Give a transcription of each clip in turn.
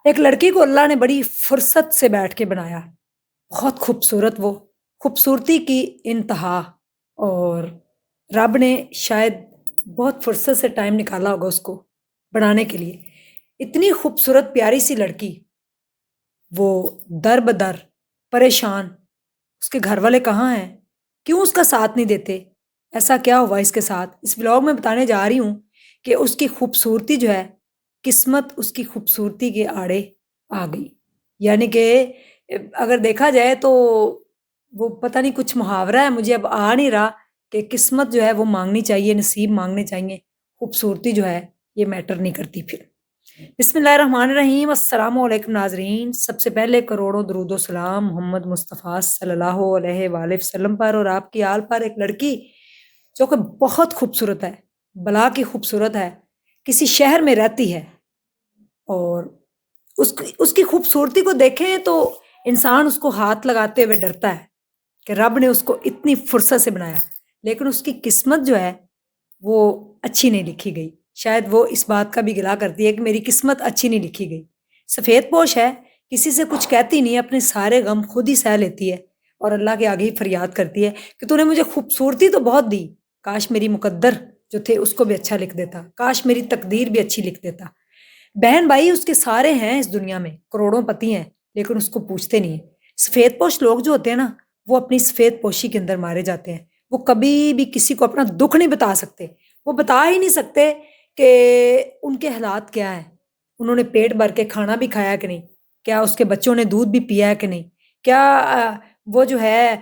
ایک لڑکی کو اللہ نے بڑی فرصت سے بیٹھ کے بنایا، بہت خوبصورت وہ، خوبصورتی کی انتہا، اور رب نے شاید بہت فرصت سے ٹائم نکالا ہوگا اس کو بنانے کے لیے۔ اتنی خوبصورت پیاری سی لڑکی، وہ در بدر پریشان، اس کے گھر والے کہاں ہیں؟ کیوں اس کا ساتھ نہیں دیتے؟ ایسا کیا ہوا اس کے ساتھ؟ اس ولاگ میں بتانے جا رہی ہوں کہ اس کی خوبصورتی جو ہے، قسمت اس کی خوبصورتی کے آڑے آ گئی۔ یعنی کہ اگر دیکھا جائے تو وہ پتہ نہیں کچھ محاورہ ہے، مجھے اب آ نہیں رہا، کہ قسمت جو ہے وہ مانگنی چاہیے، نصیب مانگنے چاہیے، خوبصورتی جو ہے یہ میٹر نہیں کرتی پھر۔ بسم اللہ الرحمن الرحیم، السلام علیکم ناظرین۔ سب سے پہلے کروڑوں درود و سلام محمد مصطفیٰ صلی اللہ علیہ وآلہ وسلم پر اور آپ کی آل پر۔ ایک لڑکی جو کہ بہت خوبصورت ہے، بلا کی خوبصورت ہے، کسی شہر میں رہتی ہے، اور اس کی خوبصورتی کو دیکھیں تو انسان اس کو ہاتھ لگاتے ہوئے ڈرتا ہے کہ رب نے اس کو اتنی فرصت سے بنایا، لیکن اس کی قسمت جو ہے وہ اچھی نہیں لکھی گئی۔ شاید وہ اس بات کا بھی گلا کرتی ہے کہ میری قسمت اچھی نہیں لکھی گئی۔ سفید پوش ہے، کسی سے کچھ کہتی نہیں، اپنے سارے غم خود ہی سہ لیتی ہے، اور اللہ کے آگے ہی فریاد کرتی ہے کہ تو نے مجھے خوبصورتی تو بہت دی، کاش میری مقدر جو تھے اس کو بھی اچھا لکھ دیتا، کاش میری تقدیر بھی اچھی لکھ دیتا۔ بہن بھائی اس کے سارے ہیں اس دنیا میں، کروڑوں پتی ہیں، لیکن اس کو پوچھتے نہیں ہیں۔ سفید پوش لوگ جو ہوتے ہیں نا، وہ اپنی سفید پوشی کے اندر مارے جاتے ہیں۔ وہ کبھی بھی کسی کو اپنا دکھ نہیں بتا سکتے، وہ بتا ہی نہیں سکتے کہ ان کے حالات کیا ہیں، انہوں نے پیٹ بھر کے کھانا بھی کھایا کہ نہیں، کیا اس کے بچوں نے دودھ بھی پیا ہے کہ نہیں، کیا وہ جو ہے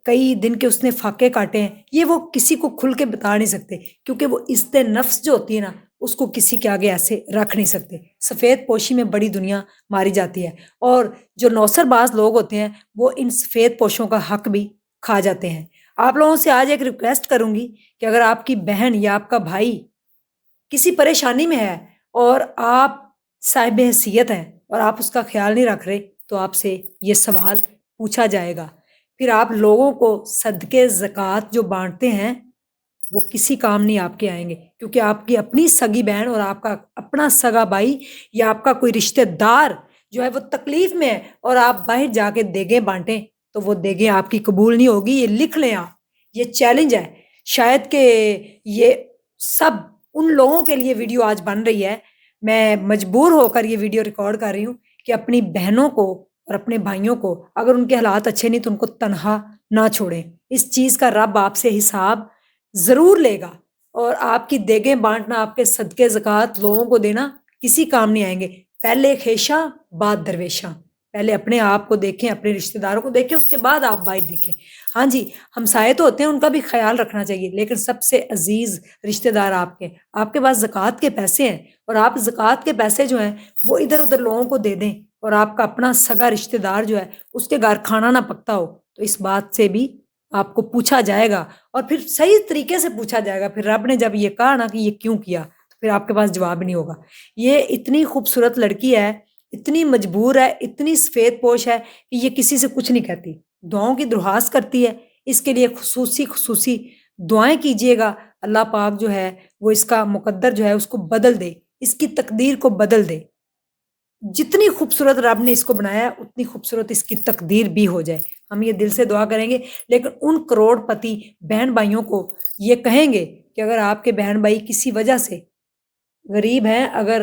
کئی دن کے اس نے فاقے کاٹے ہیں، یہ وہ کسی کو کھل کے بتا نہیں سکتے، کیونکہ وہ عزت نفس جو ہوتی ہے نا، اس کو کسی کے آگے ایسے رکھ نہیں سکتے۔ سفید پوشی میں بڑی دنیا ماری جاتی ہے، اور جو نوسر باز لوگ ہوتے ہیں وہ ان سفید پوشوں کا حق بھی کھا جاتے ہیں۔ آپ لوگوں سے آج ایک ریکویسٹ کروں گی کہ اگر آپ کی بہن یا آپ کا بھائی کسی پریشانی میں ہے، اور آپ صاحب حیثیت ہیں اور آپ اس کا خیال نہیں رکھ رہے، تو آپ سے یہ سوال پوچھا جائے گا۔ پھر آپ لوگوں کو صدقے زکوٰۃ جو بانٹتے ہیں وہ کسی کام نہیں آپ کے آئیں گے، کیونکہ آپ کی اپنی سگی بہن اور آپ کا اپنا سگا بھائی یا آپ کا کوئی رشتہ دار جو ہے وہ تکلیف میں ہے، اور آپ باہر جا کے دیگیں بانٹیں تو وہ دیگیں آپ کی قبول نہیں ہوگی۔ یہ لکھ لیں آپ، یہ چیلنج ہے۔ شاید کہ یہ سب ان لوگوں کے لیے ویڈیو آج بن رہی ہے، میں مجبور ہو کر یہ ویڈیو ریکارڈ کر رہی ہوں کہ اپنی بہنوں کو اور اپنے بھائیوں کو، اگر ان کے حالات اچھے نہیں تو ان کو تنہا نہ چھوڑیں۔ اس چیز کا رب آپ سے حساب ضرور لے گا، اور آپ کی دیگیں بانٹنا، آپ کے صدقے زکوٰۃ لوگوں کو دینا کسی کام نہیں آئیں گے۔ پہلے خیشاں بعد درویشاں، پہلے اپنے آپ کو دیکھیں، اپنے رشتہ داروں کو دیکھیں، اس کے بعد آپ باہر دیکھیں۔ ہاں جی، ہمسائے تو ہوتے ہیں، ان کا بھی خیال رکھنا چاہیے، لیکن سب سے عزیز رشتہ دار آپ کے پاس زکوٰۃ کے پیسے ہیں، اور آپ زکوٰۃ کے پیسے جو ہیں وہ ادھر ادھر لوگوں کو دے دیں، اور آپ کا اپنا سگا رشتہ دار جو ہے اس کے گھر کھانا نہ پکتا ہو، تو اس بات سے بھی آپ کو پوچھا جائے گا، اور پھر صحیح طریقے سے پوچھا جائے گا۔ پھر رب نے جب یہ کہا نا کہ یہ کیوں کیا، تو پھر آپ کے پاس جواب نہیں ہوگا۔ یہ اتنی خوبصورت لڑکی ہے، اتنی مجبور ہے، اتنی سفید پوش ہے کہ یہ کسی سے کچھ نہیں کہتی، دعاؤں کی درخواست کرتی ہے۔ اس کے لیے خصوصی دعائیں کیجیے گا، اللہ پاک جو ہے وہ اس کا مقدر جو ہے اس کو بدل دے، اس کی تقدیر کو بدل دے۔ جتنی خوبصورت رب نے اس کو بنایا ہے اتنی خوبصورت اس کی تقدیر بھی ہو جائے، ہم یہ دل سے دعا کریں گے۔ لیکن ان کروڑ پتی بہن بھائیوں کو یہ کہیں گے کہ اگر آپ کے بہن بھائی کسی وجہ سے غریب ہیں، اگر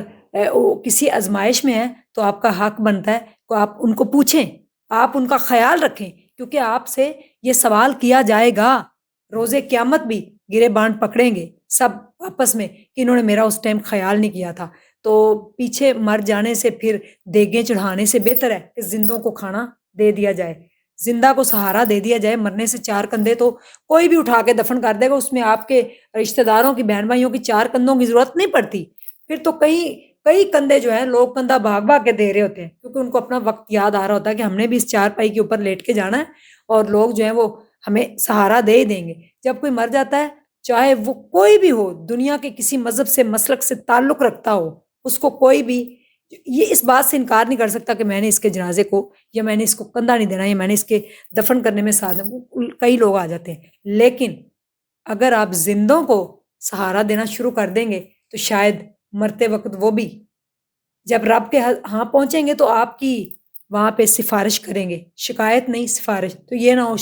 وہ کسی آزمائش میں ہیں، تو آپ کا حق بنتا ہے کہ آپ ان کو پوچھیں، آپ ان کا خیال رکھیں، کیونکہ آپ سے یہ سوال کیا جائے گا۔ روزے قیامت بھی گرے بانٹ پکڑیں گے سب آپس میں کہ انہوں نے میرا اس ٹائم خیال نہیں کیا تھا۔ تو پیچھے مر جانے سے پھر دیگیں چڑھانے سے بہتر ہے کہ زندوں کو کھانا دے دیا جائے، زندہ کو سہارا دے دیا جائے۔ مرنے سے چار کندھے تو کوئی بھی اٹھا کے دفن کر دے گا، اس میں آپ کے رشتہ داروں کی، بہن بھائیوں کی چار کندھوں کی ضرورت نہیں پڑتی۔ پھر تو کئی کندھے جو ہیں لوگ کندھا بھاگ بھاگ کے دے رہے ہوتے ہیں، کیونکہ ان کو اپنا وقت یاد آ رہا ہوتا ہے کہ ہم نے بھی اس چار پائی کے اوپر لیٹ کے جانا ہے، اور لوگ جو ہیں وہ ہمیں سہارا دے ہی دیں گے۔ جب کوئی مر جاتا ہے، چاہے وہ کوئی بھی ہو، دنیا کے کسی مذہب سے مسلک سے تعلق رکھتا ہو، اس کو کوئی بھی یہ اس بات سے انکار نہیں کر سکتا کہ میں نے اس کے جنازے کو، یا میں نے اس کو کندھا نہیں دینا، یا میں نے اس کے دفن کرنے میں ساتھ کئی لوگ آ جاتے ہیں۔ لیکن اگر آپ زندوں کو سہارا دینا شروع کر دیں گے تو شاید مرتے وقت وہ بھی جب رب کے ہاں پہنچیں گے تو آپ کی وہاں پہ سفارش کریں گے، شکایت نہیں سفارش، تو یہ نہ ہو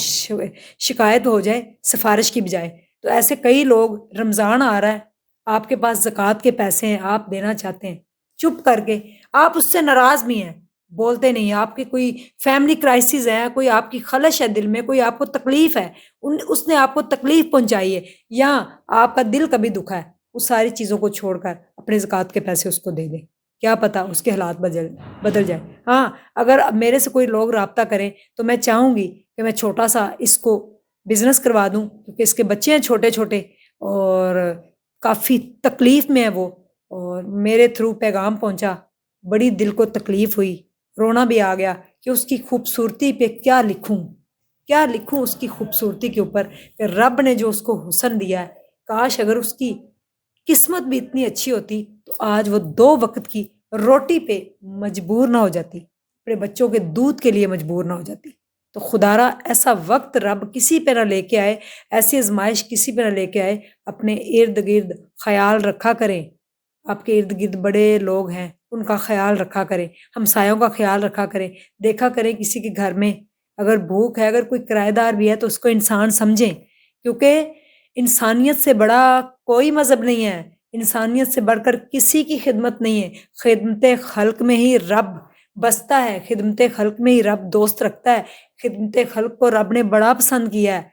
شکایت ہو جائے سفارش کی بجائے۔ تو ایسے کئی لوگ، رمضان آ رہا ہے، آپ کے پاس زکوٰۃ کے پیسے ہیں، آپ دینا چاہتے ہیں، چپ کر کے آپ اس سے ناراض بھی ہیں، بولتے نہیں ہیں، آپ کی کوئی فیملی کرائسس ہے، کوئی آپ کی خلش ہے دل میں، کوئی آپ کو تکلیف ہے، اس نے آپ کو تکلیف پہنچائی ہے، یا آپ کا دل کبھی دکھا ہے، اس ساری چیزوں کو چھوڑ کر اپنے زکوٰۃ کے پیسے اس کو دے دیں، کیا پتا اس کے حالات بدل جائے۔ ہاں، اگر اب میرے سے کوئی لوگ رابطہ کریں تو میں چاہوں گی کہ میں چھوٹا سا اس کو بزنس کروا دوں، کیونکہ اس کے بچے ہیں چھوٹے چھوٹے، اور کافی تکلیف میں ہے وہ، اور میرے تھرو پیغام پہنچا، بڑی دل کو تکلیف ہوئی، رونا بھی آ گیا کہ اس کی خوبصورتی پہ کیا لکھوں، کیا لکھوں اس کی خوبصورتی کے اوپر، کہ رب نے جو اس کو حسن دیا ہے، کاش اگر اس کی قسمت بھی اتنی اچھی ہوتی تو آج وہ 2 وقت کی روٹی پہ مجبور نہ ہو جاتی، اپنے بچوں کے دودھ کے لیے مجبور نہ ہو جاتی۔ تو خدارا ایسا وقت رب کسی پہ نہ لے کے آئے، ایسی آزمائش کسی پہ نہ لے کے آئے، اپنے ارد گرد خیال رکھا کریں، آپ کے ارد گرد بڑے لوگ ہیں ان کا خیال رکھا کریں، ہمسایوں کا خیال رکھا کریں، دیکھا کریں کسی کے گھر میں اگر بھوک ہے، اگر کوئی کرایہ دار بھی ہے تو اس کو انسان سمجھیں، کیونکہ انسانیت سے بڑا کوئی مذہب نہیں ہے، انسانیت سے بڑھ کر کسی کی خدمت نہیں ہے، خدمت خلق میں ہی رب بستا ہے، خدمت خلق میں ہی رب دوست رکھتا ہے، خدمت خلق کو رب نے بڑا پسند کیا ہے،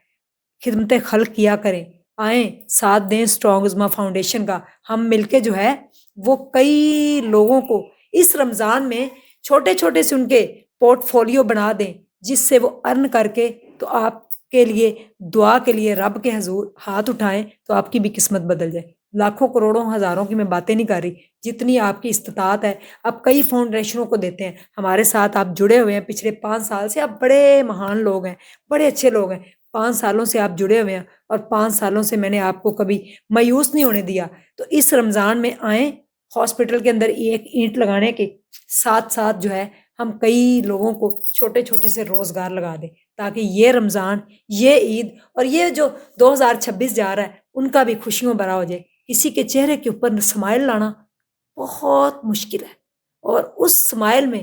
خدمت خلق کیا کریں، آئیں ساتھ دیں اسٹرانگ ازما فاؤنڈیشن کا، ہم مل کے جو ہے وہ کئی لوگوں کو اس رمضان میں چھوٹے چھوٹے سے ان کے پورٹ فولیو بنا دیں، جس سے وہ ارن کر کے تو آپ کے لیے دعا کے لیے رب کے حضور ہاتھ اٹھائیں تو آپ کی بھی قسمت بدل جائے۔ لاکھوں کروڑوں ہزاروں کی میں باتیں نہیں کر رہی، جتنی آپ کی استطاعت ہے آپ کئی فاؤنڈیشنوں کو دیتے ہیں، ہمارے ساتھ آپ جڑے ہوئے ہیں پچھلے 5 سال سے، آپ بڑے مہان لوگ ہیں، بڑے اچھے لوگ ہیں، 5 سالوں سے آپ جڑے ہوئے ہیں، اور 5 سالوں سے میں نے آپ کو کبھی مایوس نہیں ہونے دیا۔ تو اس رمضان میں آئیں، ہاسپٹل کے اندر ایک اینٹ لگانے کے ساتھ ساتھ جو ہے ہم کئی لوگوں کو چھوٹے چھوٹے سے روزگار لگا دیں، تاکہ یہ رمضان، یہ عید اور یہ جو 2026 جا رہا ہے ان کا بھی خوشیوں بھرا ہو جائے۔ کسی کے چہرے کے اوپر سمائل لانا بہت مشکل ہے، اور اس سمائل میں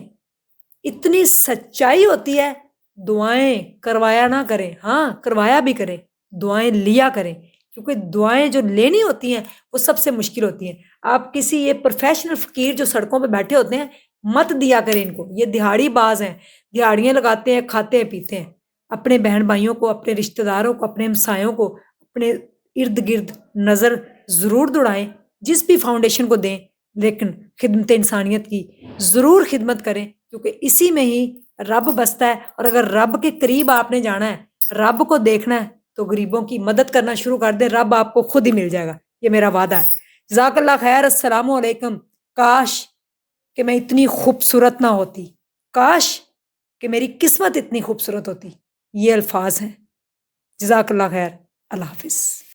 اتنی سچائی ہوتی ہے، دعائیں کروایا نہ کریں، ہاں کروایا بھی کریں، دعائیں لیا کریں، کیونکہ دعائیں جو لینی ہوتی ہیں وہ سب سے مشکل ہوتی ہیں۔ آپ کسی یہ پروفیشنل فقیر جو سڑکوں پہ بیٹھے ہوتے ہیں مت دیا کریں ان کو، یہ دہاڑی باز ہیں، دہاڑیاں لگاتے ہیں، کھاتے ہیں پیتے ہیں، اپنے بہن بھائیوں کو، اپنے رشتہ داروں کو، اپنے ہمسایوں کو، اپنے ارد گرد نظر ضرور دوڑائیں، جس بھی فاؤنڈیشن کو دیں، لیکن خدمت انسانیت کی ضرور خدمت کریں، کیونکہ اسی میں ہی رب بستا ہے، اور اگر رب کے قریب آپ نے جانا ہے، رب کو دیکھنا ہے، تو غریبوں کی مدد کرنا شروع کر دیں، رب آپ کو خود ہی مل جائے گا، یہ میرا وعدہ ہے۔ جزاک اللہ خیر، السلام علیکم۔ کاش کہ میں اتنی خوبصورت نہ ہوتی، کاش کہ میری قسمت اتنی خوبصورت ہوتی، یہ الفاظ ہیں۔ جزاک اللہ خیر، اللہ حافظ۔